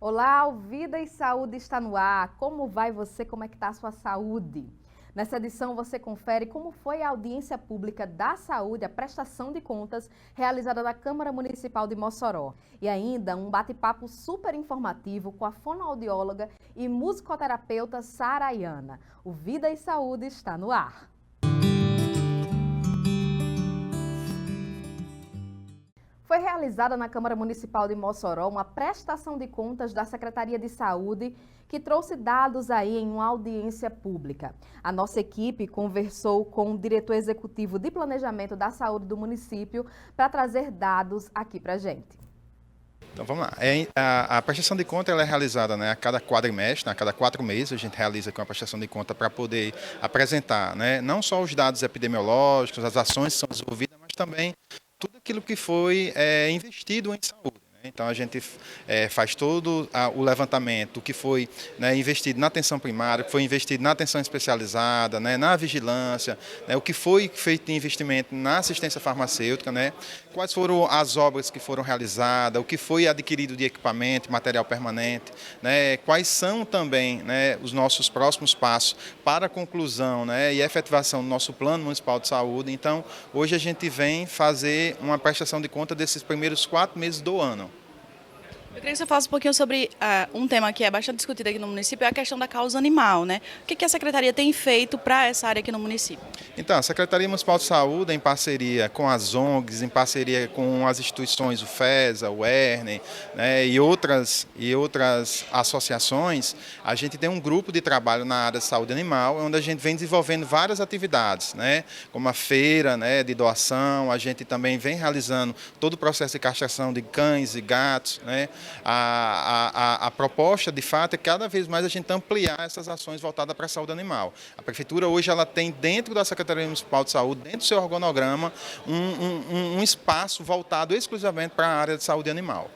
Olá, o Vida e Saúde está no ar. Como vai você? Como é que está a sua saúde? Nessa edição você confere como foi a audiência pública da saúde, a prestação de contas realizada na Câmara Municipal de Mossoró. E ainda um bate-papo super informativo com a fonoaudióloga e musicoterapeuta Saraiana. O Vida e Saúde está no ar. Foi realizada na Câmara Municipal de Mossoró uma prestação de contas da Secretaria de Saúde que trouxe dados aí em uma audiência pública. A nossa equipe conversou com o diretor executivo de Planejamento da Saúde do município para trazer dados aqui para a gente. Então vamos lá. A prestação de conta ela é realizada, a cada quadrimestre, a cada 4 meses a gente realiza com a prestação de conta para poder apresentar, não só os dados epidemiológicos, as ações que são desenvolvidas, mas também tudo aquilo que foi investido em saúde. Então a gente faz todo o levantamento que foi investido na atenção primária, que foi investido na atenção especializada, na vigilância, o que foi feito de investimento na assistência farmacêutica, quais foram as obras que foram realizadas, o que foi adquirido de equipamento, material permanente, quais são também os nossos próximos passos para a conclusão e efetivação do nosso Plano Municipal de Saúde. Então hoje a gente vem fazer uma prestação de conta desses primeiros 4 meses do ano. Eu queria que você falasse um pouquinho sobre um tema que é bastante discutido aqui no município, é a questão da causa animal, O que a Secretaria tem feito para essa área aqui no município? Então, a Secretaria Municipal de Saúde, em parceria com as ONGs, em parceria com as instituições, o FESA, o ERNE, e outras associações, a gente tem um grupo de trabalho na área de saúde animal, onde a gente vem desenvolvendo várias atividades, como a feira de doação, a gente também vem realizando todo o processo de castração de cães e gatos, A proposta, de fato, é cada vez mais a gente ampliar essas ações voltadas para a saúde animal. A Prefeitura hoje ela tem dentro da Secretaria Municipal de Saúde, dentro do seu organograma, um espaço voltado exclusivamente para a área de saúde animal.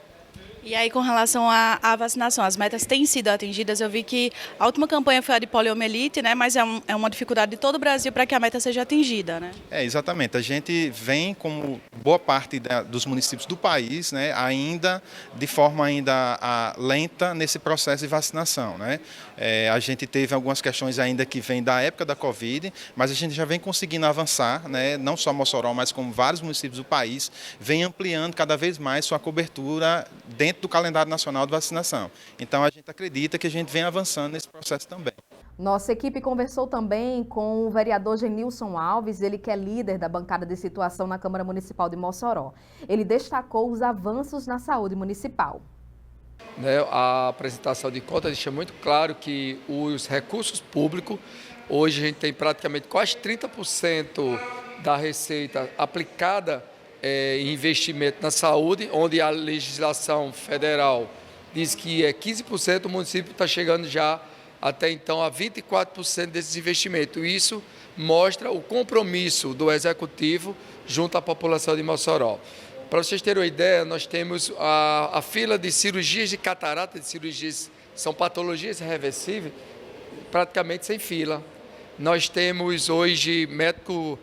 E aí, com relação à vacinação, as metas têm sido atingidas. Eu vi que a última campanha foi a de poliomielite, mas é uma dificuldade de todo o Brasil para que a meta seja atingida, Exatamente. A gente vem, como boa parte dos municípios do país, ainda de forma lenta nesse processo de vacinação, A gente teve algumas questões ainda que vêm da época da Covid, mas a gente já vem conseguindo avançar, não só Mossoró, mas como vários municípios do país, vem ampliando cada vez mais sua cobertura dentro do calendário nacional de vacinação. Então a gente acredita que a gente vem avançando nesse processo também. Nossa equipe conversou também com o vereador Genilson Alves, ele que é líder da bancada de situação na Câmara Municipal de Mossoró. Ele destacou os avanços na saúde municipal. A apresentação de contas deixa muito claro que os recursos públicos, hoje a gente tem praticamente quase 30% da receita aplicada em investimento na saúde, onde a legislação federal diz que é 15%, o município está chegando já até então a 24% desses investimentos. Isso mostra o compromisso do Executivo junto à população de Mossoró. Para vocês terem uma ideia, nós temos a fila de cirurgias de catarata, de cirurgias, são patologias reversíveis, praticamente sem fila. Nós temos hoje médico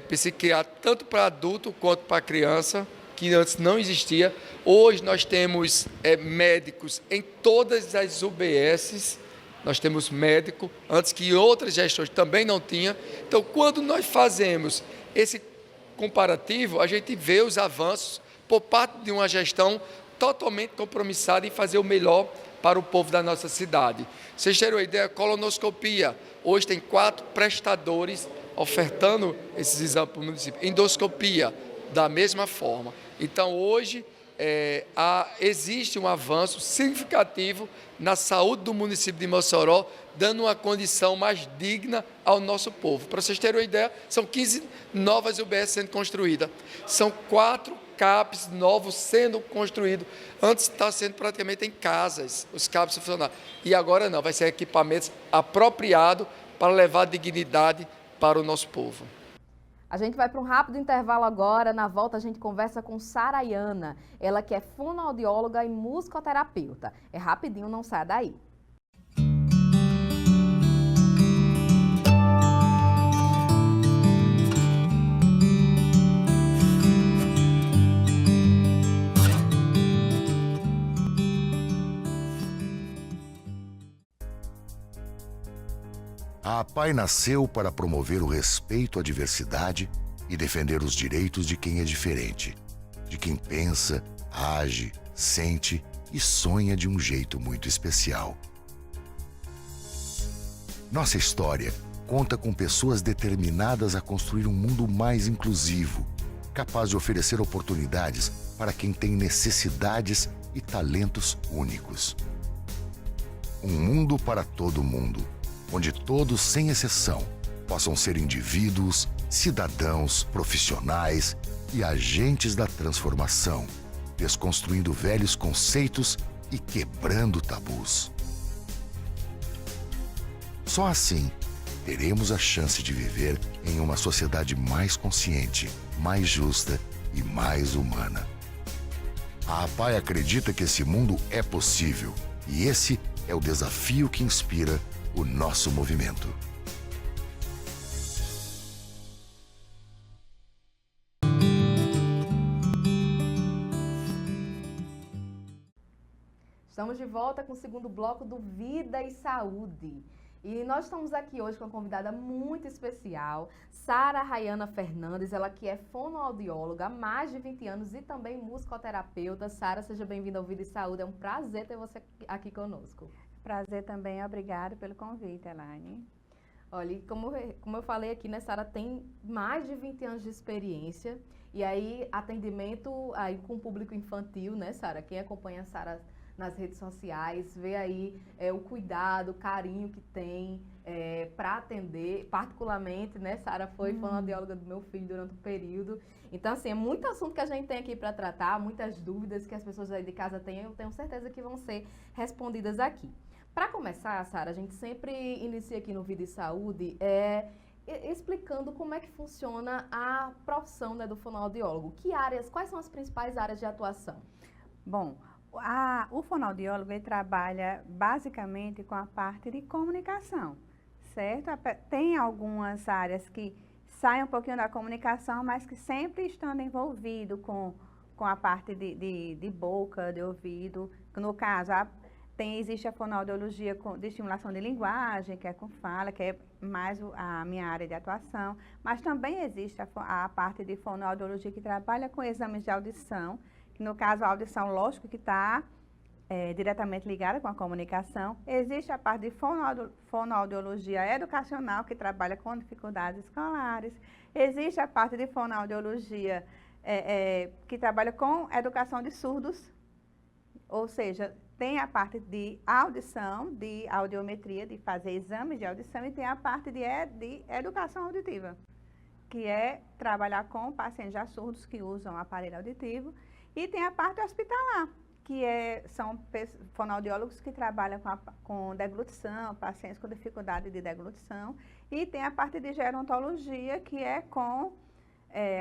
psiquiatra tanto para adulto quanto para criança, que antes não existia. Hoje nós temos médicos em todas as UBSs, nós temos médico, antes que outras gestões também não tinham. Então, quando nós fazemos esse comparativo, a gente vê os avanços por parte de uma gestão totalmente compromissada em fazer o melhor para o povo da nossa cidade. Vocês terem uma ideia, colonoscopia, hoje tem 4 prestadores ofertando esses exames para o município. Endoscopia, da mesma forma. Então, hoje, existe um avanço significativo na saúde do município de Mossoró, dando uma condição mais digna ao nosso povo. Para vocês terem uma ideia, são 15 novas UBS sendo construídas. São 4 CAPs novos sendo construídos. Antes está sendo praticamente em casas, os CAPs funcionando. E agora não, vai ser equipamentos apropriados para levar dignidade para o nosso povo. A gente vai para um rápido intervalo agora. Na volta a gente conversa com Saraiana, ela que é fonoaudióloga e musicoterapeuta. É rapidinho, não sai daí. A APAE nasceu para promover o respeito à diversidade e defender os direitos de quem é diferente, de quem pensa, age, sente e sonha de um jeito muito especial. Nossa história conta com pessoas determinadas a construir um mundo mais inclusivo, capaz de oferecer oportunidades para quem tem necessidades e talentos únicos. Um mundo para todo mundo, onde todos, sem exceção, possam ser indivíduos, cidadãos, profissionais e agentes da transformação, desconstruindo velhos conceitos e quebrando tabus. Só assim, teremos a chance de viver em uma sociedade mais consciente, mais justa e mais humana. A APAE acredita que esse mundo é possível e esse é o desafio que inspira o nosso movimento. Estamos de volta com o segundo bloco do Vida e Saúde. E nós estamos aqui hoje com uma convidada muito especial, Sara Rayana Fernandes, ela que é fonoaudióloga há mais de 20 anos e também musicoterapeuta. Sara, seja bem-vinda ao Vida e Saúde, é um prazer ter você aqui conosco. Prazer também, obrigada pelo convite, Elaine. Olha, como eu falei aqui, né, Sara tem mais de 20 anos de experiência e aí atendimento aí com o público infantil, né, Sara? Quem acompanha a Sara nas redes sociais, vê aí o cuidado, o carinho que tem para atender, particularmente, né, Sara foi fonoaudióloga do meu filho durante o período. Então, assim, é muito assunto que a gente tem aqui para tratar, muitas dúvidas que as pessoas aí de casa têm, eu tenho certeza que vão ser respondidas aqui. Para começar, Sara, a gente sempre inicia aqui no Vida e Saúde explicando como é que funciona a profissão, né, do fonoaudiólogo. Quais são as principais áreas de atuação? Bom, o fonoaudiólogo ele trabalha basicamente com a parte de comunicação, certo? Tem algumas áreas que saem um pouquinho da comunicação, mas que sempre estão envolvidos com a parte de boca, de ouvido. No caso, existe a fonoaudiologia de estimulação de linguagem, que é com fala, que é mais a minha área de atuação, mas também existe a parte de fonoaudiologia que trabalha com exames de audição, que no caso a audição, lógico que está diretamente ligada com a comunicação. Existe a parte de fonoaudiologia educacional, que trabalha com dificuldades escolares. Existe a parte de fonoaudiologia que trabalha com educação de surdos, ou seja, tem a parte de audição, de audiometria, de fazer exames de audição, e tem a parte de educação auditiva, que é trabalhar com pacientes já surdos que usam aparelho auditivo, e tem a parte hospitalar, que são fonoaudiólogos que trabalham com deglutição, pacientes com dificuldade de deglutição, e tem a parte de gerontologia, que é com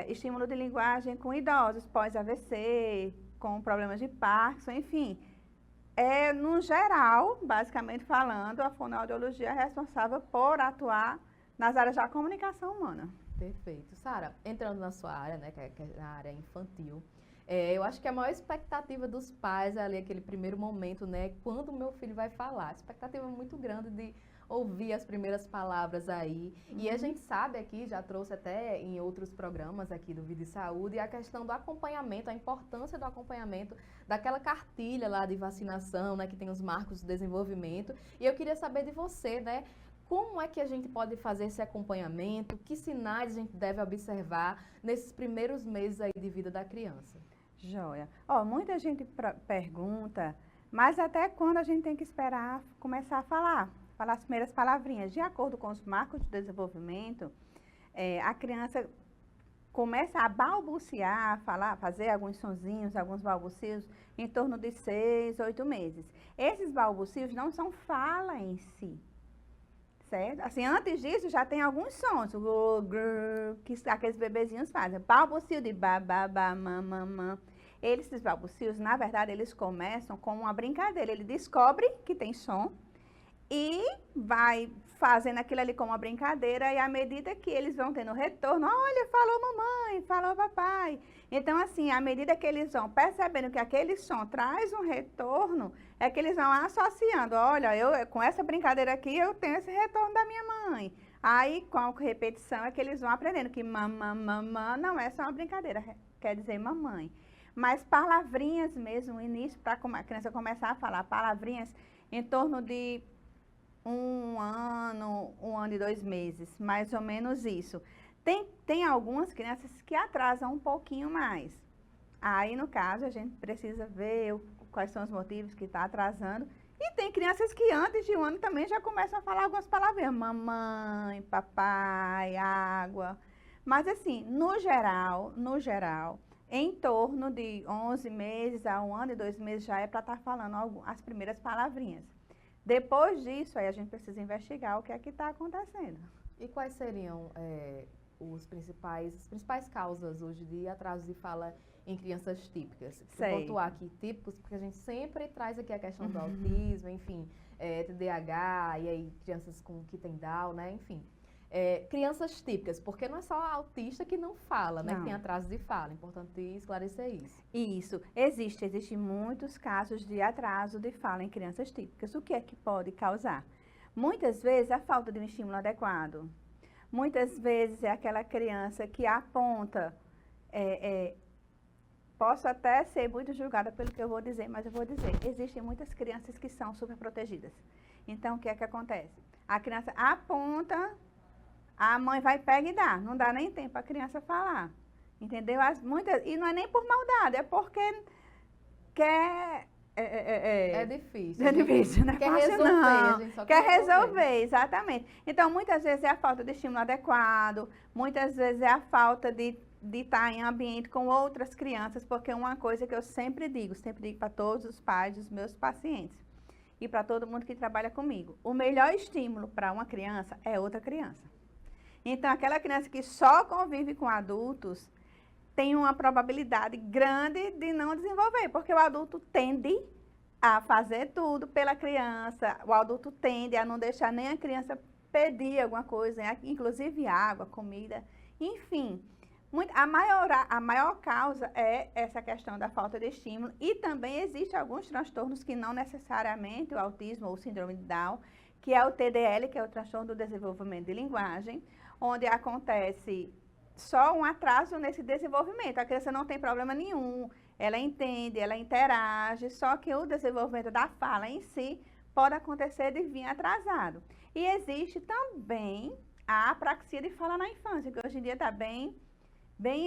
estímulo de linguagem com idosos, pós-AVC, com problemas de Parkinson, enfim. No geral, basicamente falando, a fonoaudiologia é responsável por atuar nas áreas da comunicação humana. Perfeito. Sara, entrando na sua área, né, que é na área infantil, eu acho que a maior expectativa dos pais é ali, aquele primeiro momento, né, quando o meu filho vai falar. A expectativa é muito grande de ouvir as primeiras palavras aí. E a gente sabe aqui, já trouxe até em outros programas aqui do Vida e Saúde, a questão do acompanhamento, a importância do acompanhamento daquela cartilha lá de vacinação, né, que tem os marcos de desenvolvimento. E eu queria saber de você, né, como é que a gente pode fazer esse acompanhamento, que sinais a gente deve observar nesses primeiros meses aí de vida da criança? Joia. Muita gente pergunta, mas até quando a gente tem que esperar começar a falar as primeiras palavrinhas? De acordo com os marcos de desenvolvimento, a criança começa a balbuciar, fazer alguns sonzinhos, alguns balbucios, em torno de 6, 8 meses. Esses balbucios não são fala em si, certo? Assim, antes disso já tem alguns sons, que aqueles bebezinhos fazem. Balbucio de ba, ba, ba, ma, ma, ma. Esses balbucios, na verdade, eles começam com uma brincadeira. Ele descobre que tem som e vai fazendo aquilo ali como uma brincadeira, e à medida que eles vão tendo retorno, olha, falou mamãe, falou papai. Então, assim, à medida que eles vão percebendo que aquele som traz um retorno, é que eles vão associando, olha, com essa brincadeira aqui eu tenho esse retorno da minha mãe. Aí, com a repetição, é que eles vão aprendendo que mamã, mamã não é só uma brincadeira, quer dizer mamãe. Mas palavrinhas mesmo, o início, para a criança começar a falar palavrinhas em torno de 1 ano e 2 meses, mais ou menos isso. Tem algumas crianças que atrasam um pouquinho mais. Aí, no caso, a gente precisa ver quais são os motivos que está atrasando. E tem crianças que antes de 1 ano também já começam a falar algumas palavrinhas, mamãe, papai, água. Mas assim, no geral, em torno de 11 meses a 1 ano e 2 meses já é para estar falando as primeiras palavrinhas. Depois disso, aí a gente precisa investigar o que é que está acontecendo. E quais seriam as principais causas hoje de atraso de fala em crianças típicas? Vou pontuar aqui típicos, porque a gente sempre traz aqui a questão do autismo, enfim, TDAH, e aí crianças que têm Down, né, enfim. Crianças típicas, porque não é só autista que não fala, né, que tem atraso de fala, é importante esclarecer isso. Isso, existem muitos casos de atraso de fala em crianças típicas. O que é que pode causar? Muitas vezes a falta de um estímulo adequado. Muitas vezes é aquela criança que aponta, posso até ser muito julgada pelo que eu vou dizer, mas eu vou dizer, existem muitas crianças que são super protegidas. Então, o que é que acontece? A criança aponta, a mãe vai, pega e dá, não dá nem tempo para a criança falar, entendeu? E não é nem por maldade, é porque quer... É difícil. É difícil, não é quer fácil, resolver, não. A gente só quer resolver, exatamente. Então, muitas vezes é a falta de estímulo adequado, muitas vezes é a falta de estar em ambiente com outras crianças, porque uma coisa que eu sempre digo para todos os pais dos meus pacientes e para todo mundo que trabalha comigo, o melhor estímulo para uma criança é outra criança. Então, aquela criança que só convive com adultos tem uma probabilidade grande de não desenvolver, porque o adulto tende a fazer tudo pela criança, o adulto tende a não deixar nem a criança pedir alguma coisa, inclusive água, comida, enfim. A maior causa é essa questão da falta de estímulo, e também existem alguns transtornos que não necessariamente o autismo ou o síndrome de Down, que é o TDL, que é o transtorno do desenvolvimento de linguagem, onde acontece só um atraso nesse desenvolvimento. A criança não tem problema nenhum, ela entende, ela interage, só que o desenvolvimento da fala em si pode acontecer de vir atrasado. E existe também a apraxia de fala na infância, que hoje em dia está bem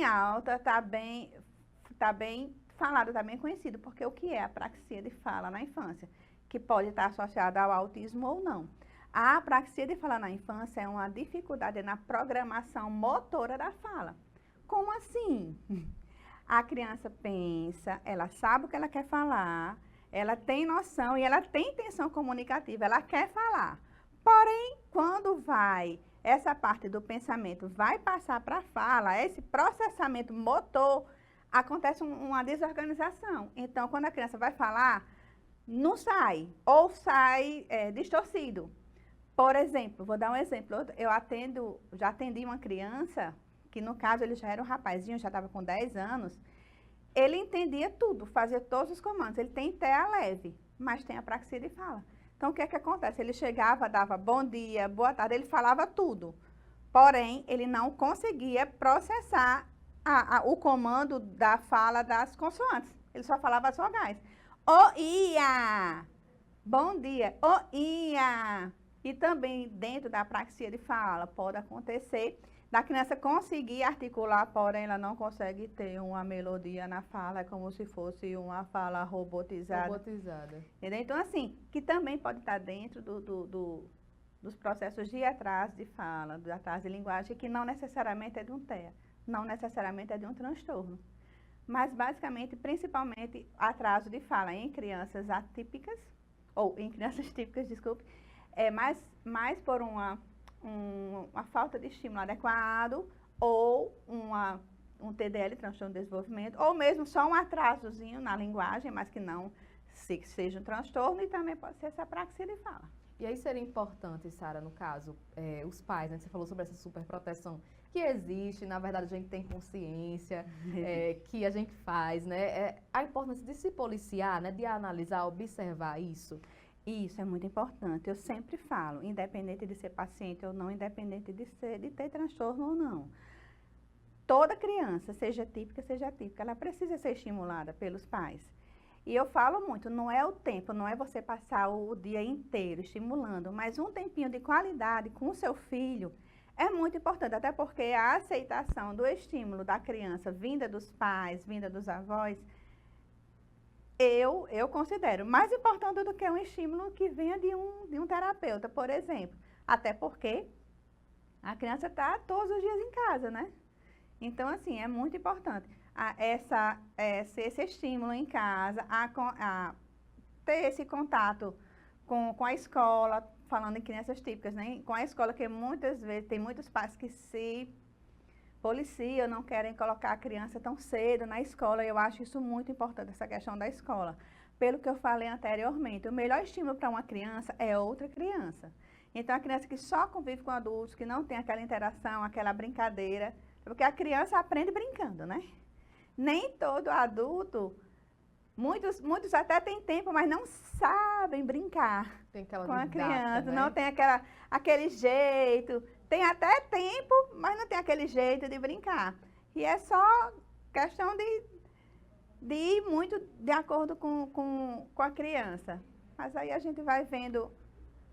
alta, está bem falado, está bem conhecido, porque o que é a apraxia de fala na infância? Que pode estar associada ao autismo ou não. A apraxia de fala na infância é uma dificuldade na programação motora da fala. Como assim? A criança pensa, ela sabe o que ela quer falar, ela tem noção e ela tem intenção comunicativa, ela quer falar. Porém, quando essa parte do pensamento vai passar para a fala, esse processamento motor, acontece uma desorganização. Então, quando a criança vai falar, não sai, ou sai distorcido. Por exemplo, vou dar um exemplo, já atendi uma criança, que no caso ele já era um rapazinho, já estava com 10 anos, ele entendia tudo, fazia todos os comandos, ele tem TEA leve, mas tem apraxia de fala. Então, o que é que acontece? Ele chegava, dava bom dia, boa tarde, ele falava tudo, porém, ele não conseguia processar o comando da fala das consoantes, ele só falava as vogais. O ia, bom dia, o ia. E também dentro da apraxia de fala pode acontecer da criança conseguir articular, porém ela não consegue ter uma melodia na fala, é como se fosse uma fala robotizada. Entendeu? Então, assim, que também pode estar dentro dos processos de atraso de fala, do atraso de linguagem, que não necessariamente é de um TEA, não necessariamente é de um transtorno. Mas, basicamente, principalmente, atraso de fala em crianças atípicas, ou em crianças típicas, desculpe, é mais por uma falta de estímulo adequado, ou um TDL, transtorno de desenvolvimento, ou mesmo só um atrasozinho na linguagem, mas que não seja um transtorno, e também pode ser essa apraxia de fala. E aí seria importante, Sara, no caso, os pais, né? Você falou sobre essa superproteção que existe, na verdade a gente tem consciência que a gente faz, né? A importância de se policiar, né? De analisar, observar isso. Isso é muito importante. Eu sempre falo, independente de ser paciente ou não, independente de ter transtorno ou não. Toda criança, seja atípica, ela precisa ser estimulada pelos pais. E eu falo muito, não é o tempo, não é você passar o dia inteiro estimulando, mas um tempinho de qualidade com o seu filho é muito importante, até porque a aceitação do estímulo da criança, vinda dos pais, vinda dos avós, eu considero mais importante do que um estímulo que venha de um terapeuta, por exemplo. Até porque a criança está todos os dias em casa, né? Então, assim, é muito importante esse estímulo em casa, ter esse contato com a escola, falando em crianças típicas, né? Com a escola, que muitas vezes tem muitos pais que se policiam, não querem colocar a criança tão cedo na escola. Eu acho isso muito importante, essa questão da escola. Pelo que eu falei anteriormente, o melhor estímulo para uma criança é outra criança. Então, a criança que só convive com adultos, que não tem aquela interação, aquela brincadeira, porque a criança aprende brincando, né? Nem todo adulto, muitos até têm tempo, mas não sabem brincar com a criança, né? Não tem aquele jeito, tem até tempo, mas não tem aquele jeito de brincar. E é só questão de ir muito de acordo com a criança. Mas aí a gente vai vendo,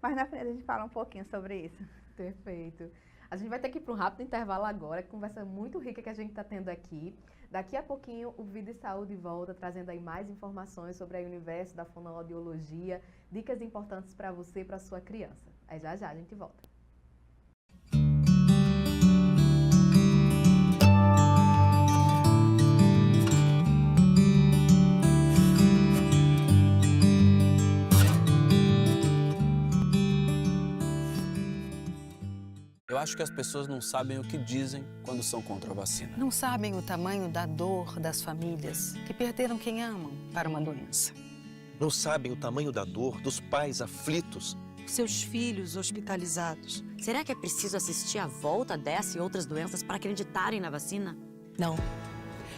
mais na frente a gente fala um pouquinho sobre isso. Perfeito. A gente vai ter que ir para um rápido intervalo agora, conversa muito rica que a gente está tendo aqui. Daqui a pouquinho o Vida e Saúde volta, trazendo aí mais informações sobre o universo da fonoaudiologia, dicas importantes para você e para sua criança. Aí já a gente volta. Eu acho que as pessoas não sabem o que dizem quando são contra a vacina. Não sabem o tamanho da dor das famílias que perderam quem amam para uma doença. Não sabem o tamanho da dor dos pais aflitos. Seus filhos hospitalizados. Será que é preciso assistir à volta dessa e outras doenças para acreditarem na vacina? Não,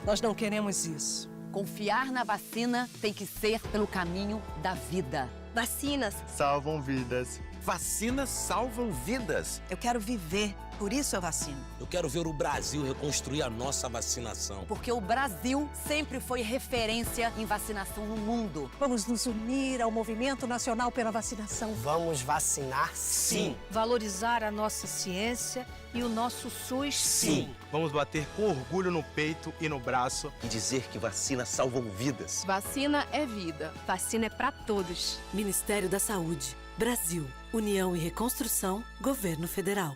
nós não queremos isso. Confiar na vacina tem que ser pelo caminho da vida. Vacinas Salvam vidas. Vacinas salvam vidas. Eu quero viver, por isso eu vacino. Eu quero ver o Brasil reconstruir a nossa vacinação. Porque o Brasil sempre foi referência em vacinação no mundo. Vamos nos unir ao movimento nacional pela vacinação. Vamos vacinar, sim. Valorizar a nossa ciência e o nosso SUS, Sim. Vamos bater com orgulho no peito e no braço e dizer que vacinas salvam vidas. Vacina é vida. Vacina é para todos. Ministério da Saúde. Brasil. União e Reconstrução. Governo Federal.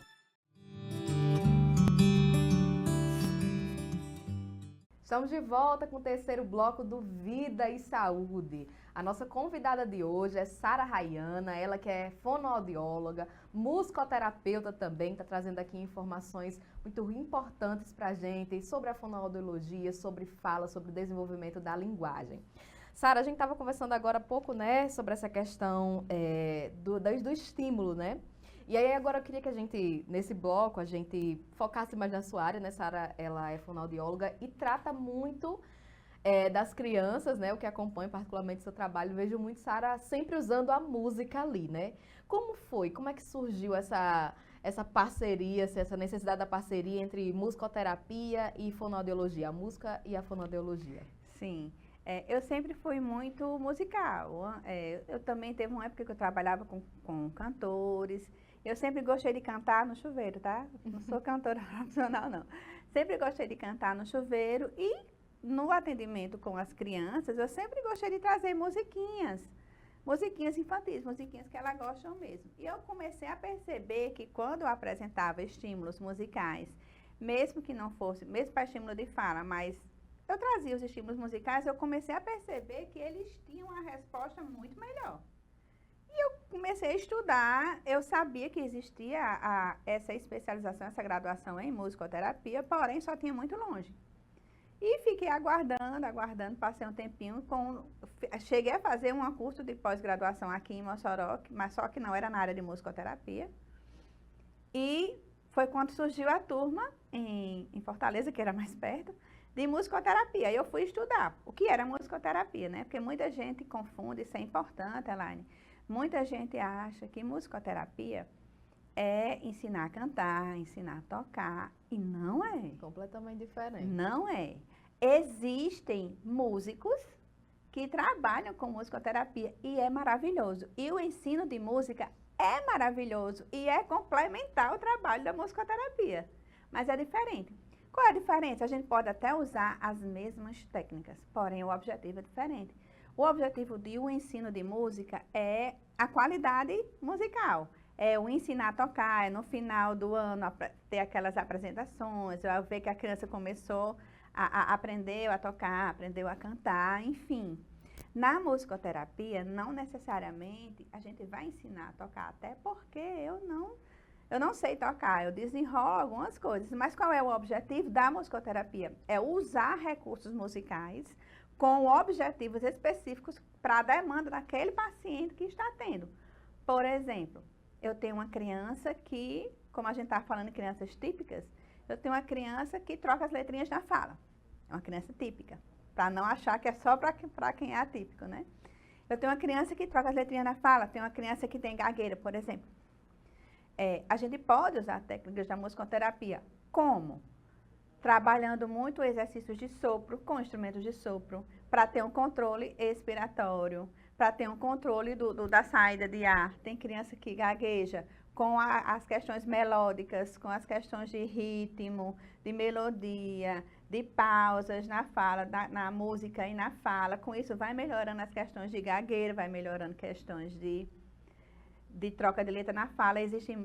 Estamos de volta com o terceiro bloco do Vida e Saúde. A nossa convidada de hoje é Sara Rayana, ela que é fonoaudióloga, musicoterapeuta também, está trazendo aqui informações muito importantes para a gente sobre a fonoaudiologia, sobre fala, sobre o desenvolvimento da linguagem. Sara, a gente estava conversando agora há pouco, né, sobre essa questão do estímulo, né? E aí agora eu queria que a gente, nesse bloco, a gente focasse mais na sua área, né? Sara, ela é fonoaudióloga e trata muito das crianças, né? O que acompanha particularmente o seu trabalho. Vejo muito Sara sempre usando a música ali, né? Como foi? Como é que surgiu essa parceria, essa necessidade da parceria entre musicoterapia e fonoaudiologia, a música e a fonoaudiologia? Sim. Eu sempre fui muito musical. Eu também teve uma época que eu trabalhava com cantores. Eu sempre gostei de cantar no chuveiro, tá? Não sou cantora profissional, não. Sempre gostei de cantar no chuveiro e no atendimento com as crianças, eu sempre gostei de trazer musiquinhas infantis, musiquinhas que elas gostam mesmo. E eu comecei a perceber que quando eu apresentava estímulos musicais, mesmo que não fosse, mesmo para estímulo de fala, mas eu trazia os estímulos musicais, eu comecei a perceber que eles tinham uma resposta muito melhor. E eu comecei a estudar, eu sabia que existia essa especialização, essa graduação em musicoterapia, porém só tinha muito longe. E fiquei aguardando, passei um tempinho, cheguei a fazer um curso de pós-graduação aqui em Mossoró, mas só que não era na área de musicoterapia. E foi quando surgiu a turma em Fortaleza, que era mais perto, de musicoterapia. Aí eu fui estudar o que era musicoterapia, né? Porque muita gente confunde, isso é importante, Elaine. Muita gente acha que musicoterapia é ensinar a cantar, ensinar a tocar, e não é. Completamente diferente. Não é. Existem músicos que trabalham com musicoterapia e é maravilhoso. E o ensino de música é maravilhoso e é complementar o trabalho da musicoterapia. Mas é diferente. Qual é a diferença? A gente pode até usar as mesmas técnicas, porém o objetivo é diferente. O objetivo do ensino de música é a qualidade musical. É o ensinar a tocar, é no final do ano ter aquelas apresentações, é ver que a criança começou aprendeu a tocar, aprendeu a cantar, enfim. Na musicoterapia, não necessariamente a gente vai ensinar a tocar, até porque eu não sei tocar, eu desenrolo algumas coisas. Mas qual é o objetivo da musicoterapia? É usar recursos musicais com objetivos específicos para a demanda daquele paciente que está tendo. Por exemplo, eu tenho uma criança que, como a gente está falando em crianças típicas, eu tenho uma criança que troca as letrinhas na fala. É uma criança típica, para não achar que é só para quem é atípico, né? Eu tenho uma criança que troca as letrinhas na fala, tenho uma criança que tem gagueira, por exemplo. A gente pode usar técnicas da musicoterapia. Como? Trabalhando muito exercícios de sopro, com instrumentos de sopro, para ter um controle expiratório, para ter um controle da saída de ar. Tem criança que gagueja com as questões melódicas, com as questões de ritmo, de melodia, de pausas na fala, na música e na fala. Com isso vai melhorando as questões de gagueira, vai melhorando questões de troca de letra na fala.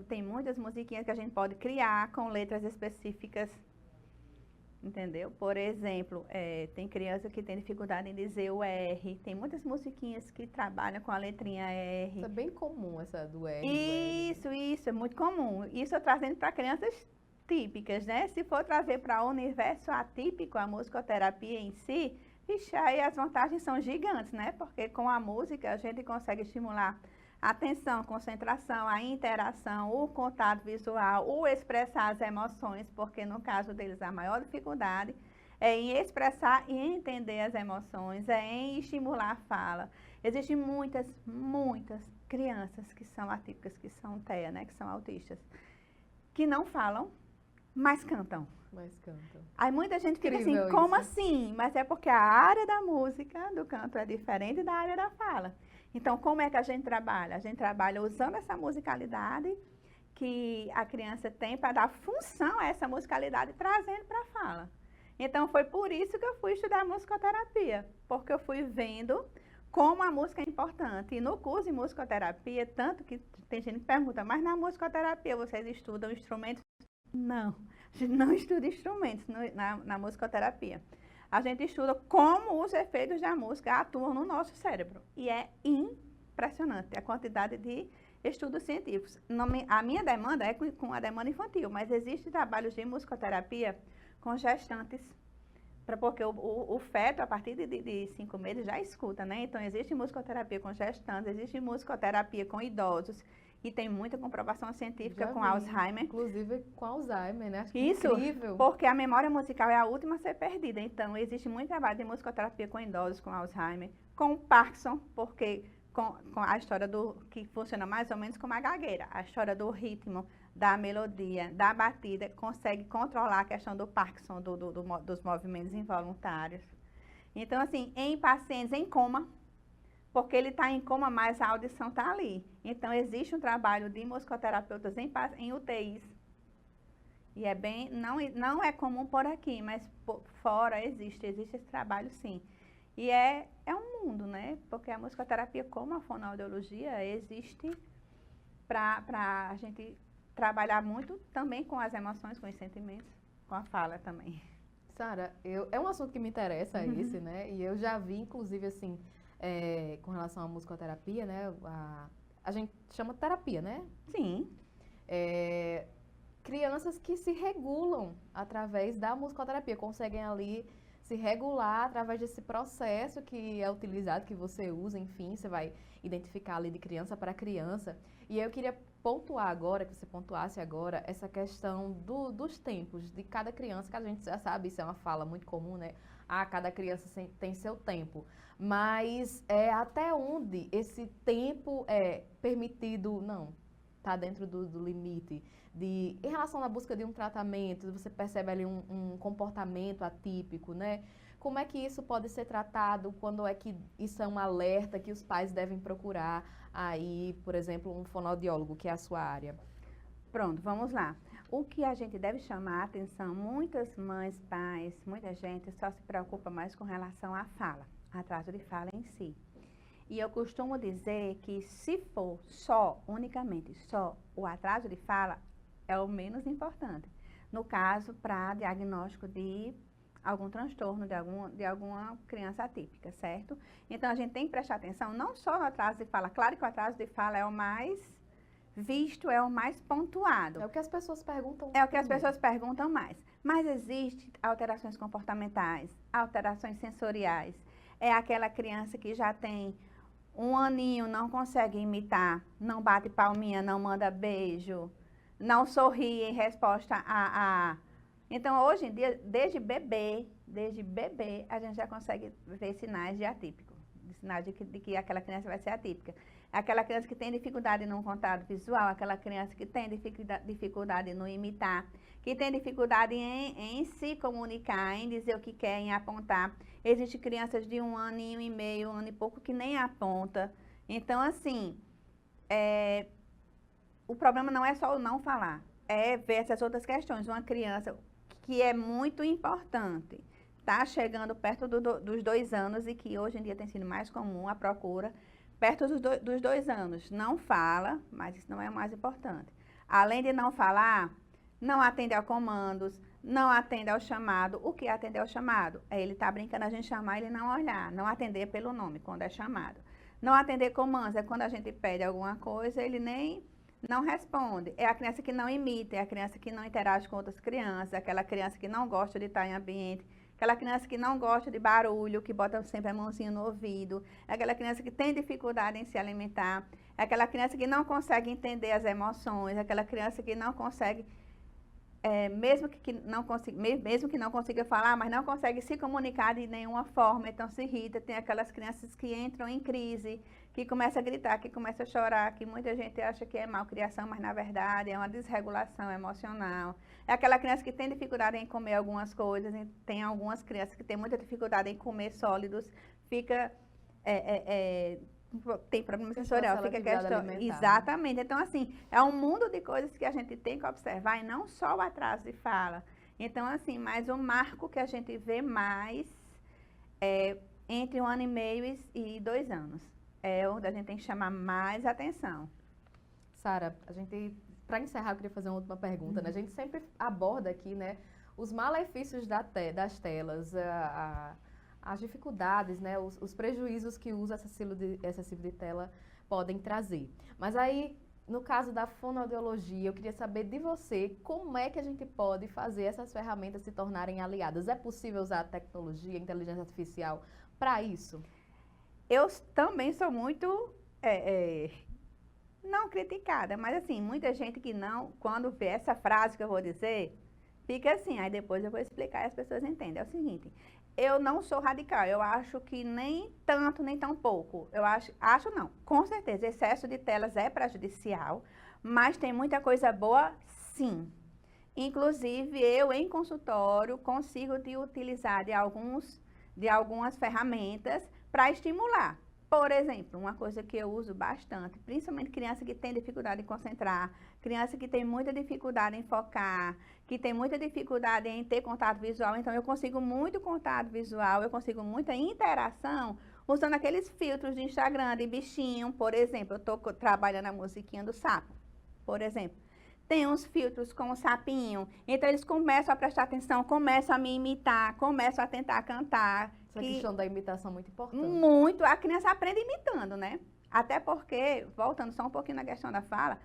Tem muitas musiquinhas que a gente pode criar com letras específicas, entendeu? Por exemplo, tem criança que tem dificuldade em dizer o R. Tem muitas musiquinhas que trabalham com a letrinha R. Isso é bem comum, essa do R. Isso, é muito comum. Isso eu trazendo para crianças típicas, né? Se for trazer para o universo atípico, a musicoterapia em si, vixe, aí as vantagens são gigantes, né? Porque com a música a gente consegue estimular a atenção, a concentração, a interação, o contato visual, o expressar as emoções, porque no caso deles a maior dificuldade é em expressar e entender as emoções, é em estimular a fala. Existem muitas crianças que são atípicas, que são TEA, né, que são autistas, que não falam, mas cantam. Aí muita gente fica assim, como assim? Mas é porque a área da música, do canto, é diferente da área da fala. Então, como é que a gente trabalha? A gente trabalha usando essa musicalidade que a criança tem para dar função a essa musicalidade e trazendo para a fala. Então, foi por isso que eu fui estudar musicoterapia, porque eu fui vendo como a música é importante. E no curso de musicoterapia, tanto que tem gente que pergunta, mas na musicoterapia vocês estudam instrumentos? Não, a gente não estuda instrumentos na musicoterapia. A gente estuda como os efeitos da música atuam no nosso cérebro. E é impressionante a quantidade de estudos científicos. A minha demanda é com a demanda infantil, mas existem trabalhos de musicoterapia com gestantes, porque o feto, a partir de 5 meses, já escuta, né? Então, existe musicoterapia com gestantes, existe musicoterapia com idosos, e tem muita comprovação científica com Alzheimer. Inclusive com Alzheimer, né? Acho que isso, incrível. Porque a memória musical é a última a ser perdida. Então, existe muito trabalho de musicoterapia com idosos, com Alzheimer, com Parkinson, porque com a história que funciona mais ou menos como a gagueira. A história do ritmo, da melodia, da batida, consegue controlar a questão do Parkinson, dos movimentos involuntários. Então, assim, em pacientes em coma, porque ele está em coma, mas a audição está ali. Então, existe um trabalho de musicoterapeutas em UTIs. E não é comum por aqui, mas fora existe esse trabalho sim. E é um mundo, né? Porque a musicoterapia, como a fonoaudiologia, existe para a gente trabalhar muito também com as emoções, com os sentimentos, com a fala também. Sara, é um assunto que me interessa esse, né? E eu já vi, inclusive, assim, com relação à musicoterapia, né? A gente chama terapia, né? Sim. Crianças que se regulam através da musicoterapia, conseguem ali se regular através desse processo que é utilizado, que você usa, enfim, você vai identificar ali de criança para criança. E eu queria pontuar agora, que você pontuasse agora, essa questão dos tempos de cada criança, que a gente já sabe, isso é uma fala muito comum, né? Ah, cada criança tem seu tempo. Mas até onde esse tempo é permitido, não, está dentro do limite. Em relação à busca de um tratamento, você percebe ali um comportamento atípico, né? Como é que isso pode ser tratado? Quando é que isso é um alerta que os pais devem procurar aí, por exemplo, um fonoaudiólogo, que é a sua área? Pronto, vamos lá. O que a gente deve chamar a atenção, muitas mães, pais, muita gente só se preocupa mais com relação à fala, atraso de fala em si. E eu costumo dizer que se for unicamente só o atraso de fala, é o menos importante. No caso, para diagnóstico de algum transtorno de alguma criança atípica, certo? Então, a gente tem que prestar atenção não só no atraso de fala. Claro que o atraso de fala é o mais visto, é o mais pontuado. É o que as pessoas perguntam. É o que as pessoas perguntam mais. Mas existem alterações comportamentais, alterações sensoriais. É aquela criança que já tem 1 aninho, não consegue imitar, não bate palminha, não manda beijo, não sorri em resposta a... Então, hoje em dia, desde bebê, a gente já consegue ver sinais de atípico, sinais de que aquela criança vai ser atípica. Aquela criança que tem dificuldade no contato visual, aquela criança que tem dificuldade no imitar, que tem dificuldade em se comunicar, em dizer o que quer, em apontar. Existem crianças de 1 aninho e meio, 1 ano e pouco, que nem aponta. Então, assim, o problema não é só o não falar, é ver essas outras questões. Uma criança que é muito importante, está chegando perto dos 2 anos e que hoje em dia tem sido mais comum a procura, perto dos 2 anos. Não fala, mas isso não é o mais importante. Além de não falar, não atende a comandos, não atende ao chamado. O que é atender ao chamado? É ele estar brincando, a gente chamar, ele não olhar, não atender pelo nome quando é chamado. Não atender comandos é quando a gente pede alguma coisa, ele nem... não responde. É a criança que não imita, é a criança que não interage com outras crianças, é aquela criança que não gosta de estar em ambiente, aquela criança que não gosta de barulho, que bota sempre a mãozinha no ouvido, é aquela criança que tem dificuldade em se alimentar, é aquela criança que não consegue entender as emoções, é aquela criança que não consegue, mesmo que não consiga falar, mas não consegue se comunicar de nenhuma forma, então se irrita. Tem aquelas crianças que entram em crise, que começa a gritar, que começa a chorar, que muita gente acha que é malcriação, mas na verdade é uma desregulação emocional. É aquela criança que tem dificuldade em comer algumas coisas, tem algumas crianças que têm muita dificuldade em comer sólidos, fica... tem problema sensorial, fica questão... Exatamente. Então, assim, é um mundo de coisas que a gente tem que observar, e não só o atraso de fala. Então, assim, mas o marco que a gente vê mais é entre 1 ano e meio e 2 anos. É onde a gente tem que chamar mais atenção. Sara, para encerrar, eu queria fazer uma última pergunta, né? A gente sempre aborda aqui, né, os malefícios das telas, as dificuldades, né, os prejuízos que o uso excessivo de tela podem trazer. Mas aí, no caso da fonoaudiologia, eu queria saber de você, como é que a gente pode fazer essas ferramentas se tornarem aliadas? É possível usar a tecnologia, a inteligência artificial para isso? Eu também sou muito, não criticada, mas assim, muita gente que não, quando vê essa frase que eu vou dizer, fica assim, aí depois eu vou explicar e as pessoas entendem. É o seguinte, eu não sou radical, eu acho que nem tanto, nem tão pouco. Eu acho não, com certeza, excesso de telas é prejudicial, mas tem muita coisa boa, sim. Inclusive, eu em consultório consigo utilizar de algumas ferramentas para estimular. Por exemplo, uma coisa que eu uso bastante, principalmente criança que tem dificuldade em concentrar, criança que tem muita dificuldade em focar, que tem muita dificuldade em ter contato visual. Então, eu consigo muito contato visual, eu consigo muita interação usando aqueles filtros de Instagram, de bichinho, por exemplo. Eu estou trabalhando a musiquinha do sapo, por exemplo. Tem uns filtros com o sapinho, então eles começam a prestar atenção, começam a me imitar, começam a tentar cantar. Essa questão da imitação é muito importante. Muito, a criança aprende imitando, né? Até porque, voltando só um pouquinho na questão da fala,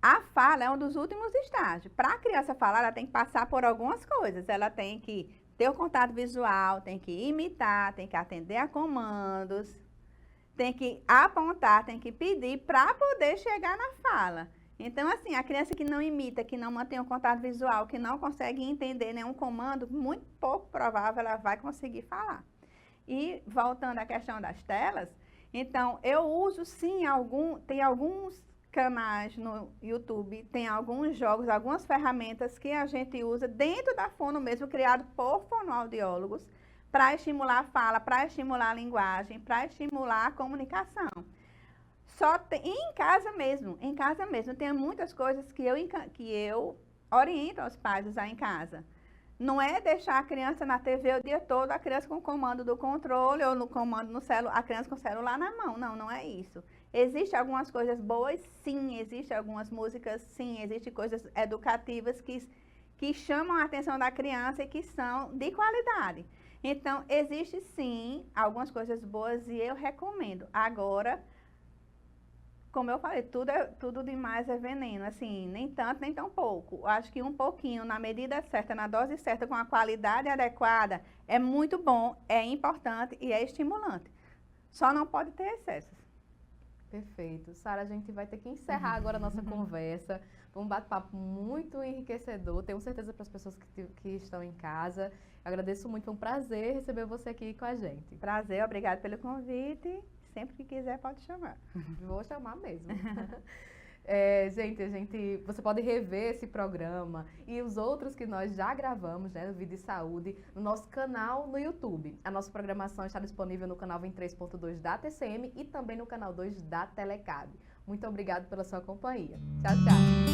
a fala é um dos últimos estágios. Para a criança falar, ela tem que passar por algumas coisas. Ela tem que ter o contato visual, tem que imitar, tem que atender a comandos, tem que apontar, tem que pedir para poder chegar na fala. Então, assim, a criança que não imita, que não mantém o contato visual, que não consegue entender nenhum comando, muito pouco provável ela vai conseguir falar. E, voltando à questão das telas, então, eu uso sim tem alguns canais no YouTube, tem alguns jogos, algumas ferramentas que a gente usa dentro da fono mesmo, criado por fonoaudiólogos, para estimular a fala, para estimular a linguagem, para estimular a comunicação. Em casa mesmo, tem muitas coisas que eu oriento aos pais a usar em casa. Não é deixar a criança na TV o dia todo, a criança com o comando do controle ou no comando no celular, a criança com o celular na mão. Não, não é isso. Existem algumas coisas boas, sim. Existem algumas músicas, sim. Existem coisas educativas que chamam a atenção da criança e que são de qualidade. Então, existe sim algumas coisas boas e eu recomendo. Agora, como eu falei, tudo demais é veneno, assim, nem tanto, nem tão pouco. Eu acho que um pouquinho, na medida certa, na dose certa, com a qualidade adequada, é muito bom, é importante e é estimulante. Só não pode ter excessos. Perfeito. Sara, a gente vai ter que encerrar agora a nossa conversa. Foi um bate-papo muito enriquecedor. Tenho certeza para as pessoas que estão em casa. Eu agradeço muito, foi um prazer receber você aqui com a gente. Prazer, obrigada pelo convite. Sempre que quiser, pode chamar. Vou chamar mesmo. Gente, você pode rever esse programa e os outros que nós já gravamos, né, no Vida e Saúde, no nosso canal no YouTube. A nossa programação está disponível no canal 23.2 da TCM e também no canal 2 da Telecab. Muito obrigada pela sua companhia. Tchau, tchau.